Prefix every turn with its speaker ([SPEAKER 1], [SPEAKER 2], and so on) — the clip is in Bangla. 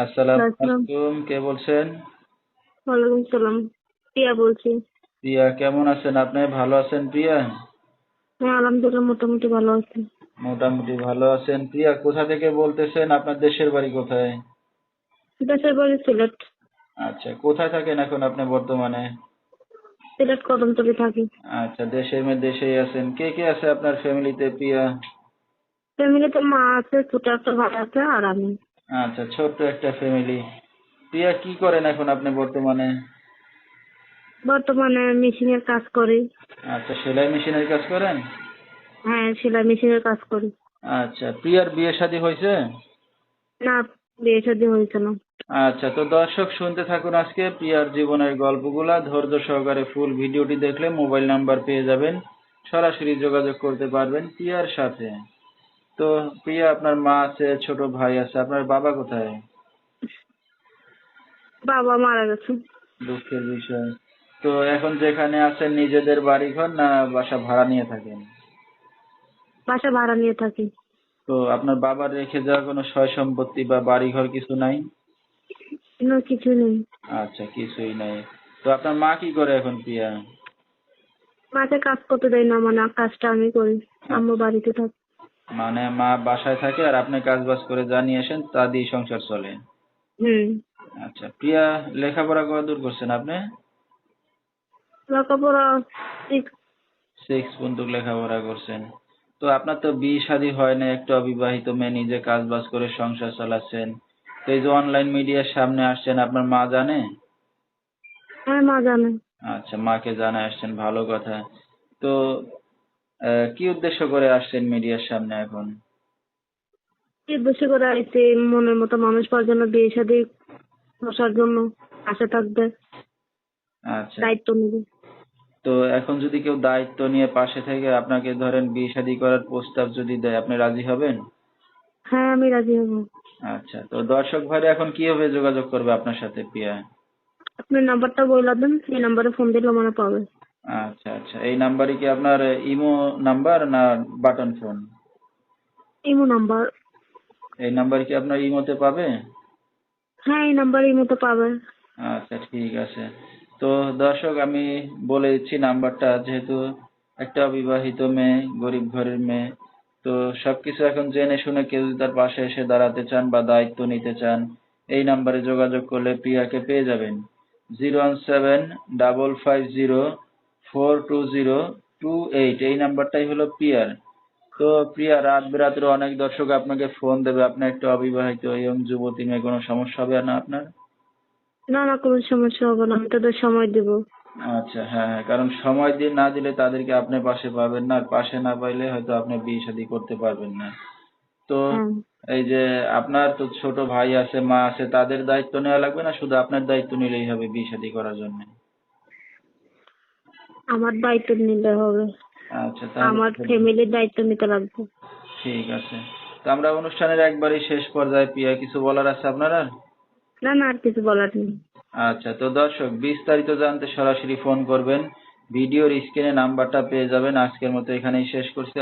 [SPEAKER 1] আসসালামু
[SPEAKER 2] আসসালাম।
[SPEAKER 1] আলাইকুম, কে বলছেন?
[SPEAKER 2] ওয়ালাইকুম সালাম। প্রিয়া বলছি।
[SPEAKER 1] প্রিয়া, কেমন আছেন আপনি? ভালো আছেন প্রিয়া?
[SPEAKER 2] হ্যাঁ, আলহামদুলিল্লাহ মোটামুটি ভালো আছি।
[SPEAKER 1] মোটামুটি ভালো আছেন। প্রিয়া, কোথা থেকে বলতেছেন? আপনার দেশের বাড়ি কোথায়?
[SPEAKER 2] দেশের বাড়ি সিলেট।
[SPEAKER 1] আচ্ছা, কোথায় থাকেন এখন আপনি বর্তমানে?
[SPEAKER 2] সিলেট কদমতলী থাকি।
[SPEAKER 1] আচ্ছা, দেশের মেয়ে দেশেই আছেন। কে কে আছে আপনার ফ্যামিলিতে প্রিয়া?
[SPEAKER 2] ফ্যামিলিতে মা আছে, ছোট একটা ভাই আছে আর আমি।
[SPEAKER 1] আচ্ছা, ছোট্ট একটা ফ্যামিলি। প্রিয়া, কি করেন এখন আপনি বর্তমানে?
[SPEAKER 2] বর্তমানে মেশিনের কাজ করি।
[SPEAKER 1] আচ্ছা, সেলাই মেশিনের কাজ করেন?
[SPEAKER 2] হ্যাঁ, সেলাই মেশিনের কাজ করি।
[SPEAKER 1] আচ্ছা, প্রিয়ার বিয়ে শাদী হয়েছে?
[SPEAKER 2] না, বিয়ে শাদী হয়েছে না।
[SPEAKER 1] আচ্ছা, তো দর্শক শুনতে থাকুন আজকে প্রিয়ার জীবনের গল্পগুলা ধৈর্য সহকারে ফুল ভিডিওটি দেখলে মোবাইল নাম্বার পেয়ে যাবেন, সরাসরি যোগাযোগ করতে পারবেন প্রিয়ার সাথে। তো প্রিয়া, আপনার মা আছে, ছোট ভাই আছে, আপনার বাবা কোথায়?
[SPEAKER 2] বাবা মারা গেছে।
[SPEAKER 1] দুঃখের বিষয়। তো এখন যেখানে আছেন নিজেদের বাড়িঘর না বাসা ভাড়া নিয়ে থাকেন?
[SPEAKER 2] বাসা ভাড়া নিয়ে থাকি।
[SPEAKER 1] তো আপনার বাবার রেখে যাওয়া কোনো সয় সম্পত্তি বা বাড়িঘর কিছু নাই?
[SPEAKER 2] কোনো কিছু নেই।
[SPEAKER 1] আচ্ছা, কিছুই নাই। তো আপনার মা কি করে এখন প্রিয়া?
[SPEAKER 2] মাকে কাজ করতে দেয় না, মানে কাজটা আমি করি। আম্মু
[SPEAKER 1] আচ্ছা,
[SPEAKER 2] বাড়িতে থাকে।
[SPEAKER 1] মানে মা বাসায় থাকে আর আপনি কাজ বাজ করে যা নিয়ে আসেন তা দিয়ে সংসার চলে।
[SPEAKER 2] হুম।
[SPEAKER 1] আচ্ছা প্রিয়া, লেখাপড়া কতদূর করছেন আপনি?
[SPEAKER 2] লেখাপড়া ঠিক।
[SPEAKER 1] 6 পর্যন্ত লেখাপড়া করছেন। তো আপনার তো বিয়ে শাদী হয় না, একটা অবিবাহিত মেয়ে নিজে কাজ বাজ করে সংসার চালাচ্ছেন। তো এই যে অনলাইন মিডিয়ার সামনে আসছেন, আপনার মা জানে?
[SPEAKER 2] হ্যাঁ, মা জানে।
[SPEAKER 1] আচ্ছা, মাকে জানায় আসছেন, ভালো কথা। তো কি উদ্দেশ্য করে আসছেন মিডিয়ার সামনে এখন?
[SPEAKER 2] উদ্দেশ্য করে আইছি মনের মতো মানুষ পাওয়ার জন্য, বিয়ে শাদী বসার জন্য। আশা থাকবে,
[SPEAKER 1] আচ্ছা,
[SPEAKER 2] দায়িত্ব নিবে।
[SPEAKER 1] তো এখন যদি কেউ দায়িত্ব নিয়ে পাশে থেকে আপনাকে ধরেন বিয়ে শাদী করার প্রস্তাব যদি দেয়, আপনি রাজি হবেন?
[SPEAKER 2] হ্যাঁ, আমি রাজি হব।
[SPEAKER 1] আচ্ছা, তো দর্শক ভাইরা এখন কিভাবে যোগাযোগ করবে আপনার সাথে প্রিয়া?
[SPEAKER 2] আপনি নাম্বারটা বলে দেন, এই নাম্বারে ফোন দিলে মনে পাবে।
[SPEAKER 1] আচ্ছা আচ্ছা, এই নাম্বারই কি আপনার ইমো নাম্বার না বাটন ফোন?
[SPEAKER 2] Imo number.
[SPEAKER 1] এই নাম্বার কি আপনার ইমোতে পাবে?
[SPEAKER 2] হ্যাঁ, এই নাম্বারে ইমোতে পাবে।
[SPEAKER 1] আচ্ছা, ঠিক আছে। তো দর্শক, আমি বলে দিচ্ছি নাম্বারটা, যেহেতু একটা অবিবাহিত মেয়ে, গরিব ঘরের মেয়ে, তো সবকিছু এখন জেনে শুনে কেউ যদি তার পাশে এসে দাঁড়াতে চান বা দায়িত্ব নিতে চান, এই নাম্বারে যোগাযোগ করলে প্রিয়াকে পেয়ে যাবেন। 01755042028, এই নাম্বারটাই হলো প্রিয়ার। তো প্রিয়া, রাত বেরাতের অনেক দর্শক আপনাকে ফোন দেবে, আপনি একটা অবিবাহিত ইয়ং যুবতী মেয়ে, কোনো সমস্যা হবে না আপনার?
[SPEAKER 2] না না, কোনো সমস্যা হবে না, আমি তোদের সময় দিব।
[SPEAKER 1] আচ্ছা, হ্যাঁ হ্যাঁ, কারণ সময় দিয়ে না দিলে তাদেরকে আপনি পাশে পাবেন না, আর পাশে না পাইলে হয়তো আপনি বিয়ে শাদী করতে পারবেন না। তো
[SPEAKER 2] হ্যাঁ,
[SPEAKER 1] এই যে আপনার তো ছোট ভাই আছে, মা আছে, তাদের দায়িত্ব নেওয়া লাগবে না, শুধু আপনার দায়িত্ব নিলেই হবে বিয়ে শাদী করার জন্য?
[SPEAKER 2] আমার দায়িত্ব নিতে হবে।
[SPEAKER 1] আচ্ছা, তাহলে
[SPEAKER 2] আমার ফ্যামিলির দায়িত্ব নিতে লাগবে।
[SPEAKER 1] ঠিক আছে। তো আমরা অনুষ্ঠানের একবারই শেষ পর্যায়ে প্রিয়া, কিছু বলার আছে আপনার আর?
[SPEAKER 2] না না, আর কিছু বলার নেই।
[SPEAKER 1] আচ্ছা, তো দর্শক বিস্তারিত জানতে সরাসরি ফোন করবেন, ভিডিওর স্ক্রিনে নাম্বারটা পেয়ে যাবেন। আজকের মতো এখানেই শেষ করছি।